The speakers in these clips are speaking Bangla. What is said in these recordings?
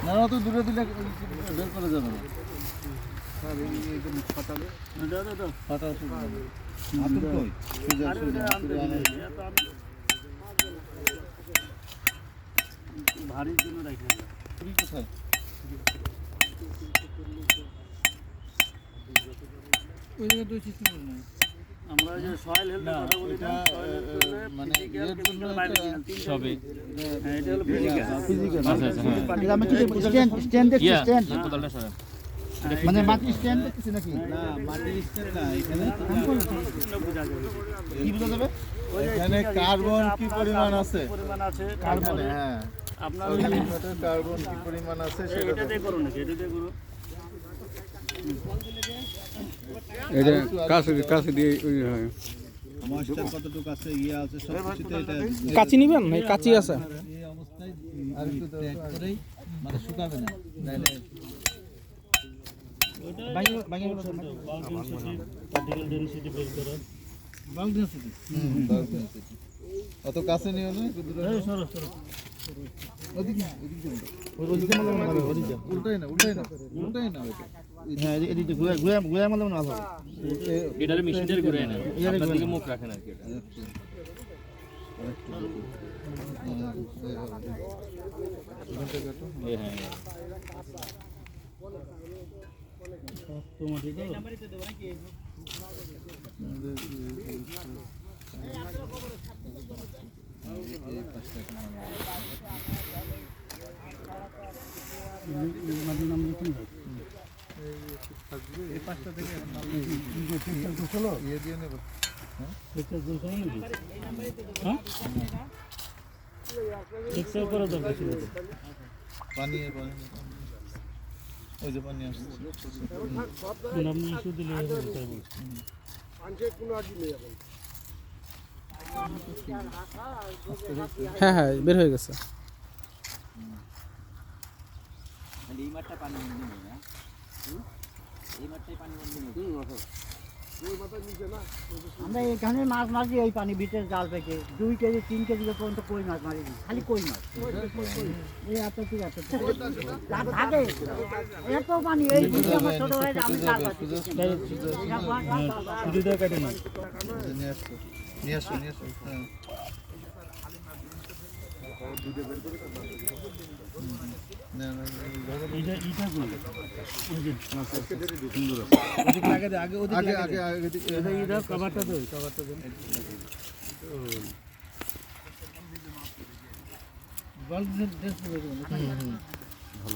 না তো দূরে দিলে বের করা যাবে না। ভারীর জন্য রাখি কোথায় ওই জায়গায় তো সিস্টেম নাই। আমরা যে সয়েল হেলথের কথা বলি না, মানে এর জন্য সবে হ্যাঁ এটা হলো ফিজিক্যাল। আচ্ছা আচ্ছা হ্যাঁ আমি কি স্ট্যান্ড দেখছি স্ট্যান্ড কোদালটা সরান মানে মাটির স্ট্যান্ড দেখছি নাকি না মাটির স্ট্যান্ড না, এখানে বোঝা যাবে কি বোঝা যাবে এখানে কার্বন কি পরিমাণ আছে, পরিমাণ আছে কার্বনে হ্যাঁ আপনার ওই লিটার কার্বন কি পরিমাণ আছে সেটা এটা দিয়ে করুন নাকি এটা দিয়ে করুন। এটা কাছে দিয়ে হয়। ময়েশ্চার কতটুকু আছে ইয়ে আছে সব কিছুতে এটা কাচি নিবেন না কাচি আছে এই অবস্থায় আর একটু ট্যাগ করেই মানে শুকাবে না তাহলে পার্টিকেল ডেনসিটি বের করুন। বাল্ক ডেনসিটি অত কাছে নিও না, একটু দূরে সরো সরো ওদিকে ওদিকে উল্টাই না ওইটা হ্যাঁ এদিকে ঘুরে ঘুরে ঘুরে মানে না হবে এটারে মেশিনটার ঘুরে না আপনার দিকে মুখ রাখেন আর কি এটা এই হ্যাঁ তোমার ঠিক আছে এই পাঁচটা থেকে ইয়ে দিয়ে নেব পানি ওই যে পানি আসছে হ্যাঁ হ্যাঁ বের হয়ে গেছে আমরা এখানে মাছ মারি এই পানি ভিতরে জাল পেকে 2 কেজি 3 কেজি পর্যন্ত কই মাছ মারি খালি কই মাছ এই এত কি এত থাকে এত পানি এই দিকে আমার ছোট ভাই আমি জাল পাচ্ছি শুধু দিয়ে কাটে না নিয়ে আসো হ্যাঁ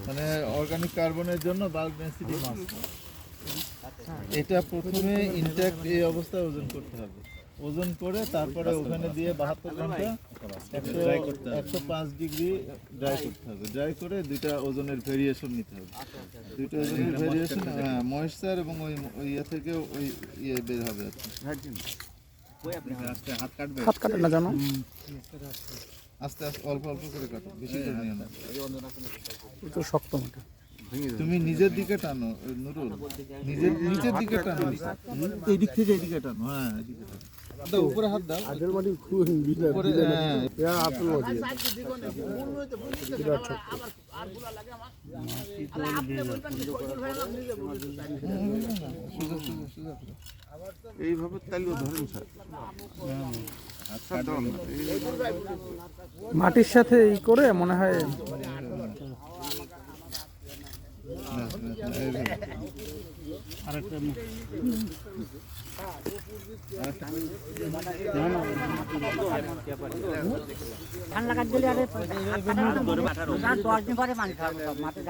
মানে অর্গানিক কার্বনের জন্য বাল্ক ডেনসিটি মাছ এটা প্রথমে ইনট্যাক্ট এই অবস্থায় ওজন করতে হবে, ওজন করে তারপরে ওখানে দিয়ে 72 ঘন্টা 105 ডিগ্রি ড্রাই করতে হবে, ড্রাই করে দুইটা ওজনের ভেরিয়েশন নিতে হবে, দুইটা ওজনের ভেরিয়েশন হ্যাঁ ময়েশ্চার এবং ওই ইয়ে থেকে ওই ইয়ে বের হবে আর কি। হাত কাটবে হাত কাটে না জানো আস্তে আস্তে অল্প অল্প করে কাটো, বেশি করে নিও না, একটু শক্ত মাটি তুমি নিজের দিকে টানো নুরুল, নিচের দিকে টানো, এই দিক থেকে এদিকে টানো, হ্যাঁ এদিকে টানো, দাও উপরে হাত দাও আগের মাটি উপরে হ্যাঁ আপনি এইভাবে তালিও ধরেন স্যার মাটির সাথে ই করে মনে হয় আরেকটা ঠান্ডা কাট দিলে আরে 10 দিন পরে পানি খাবো মাঠে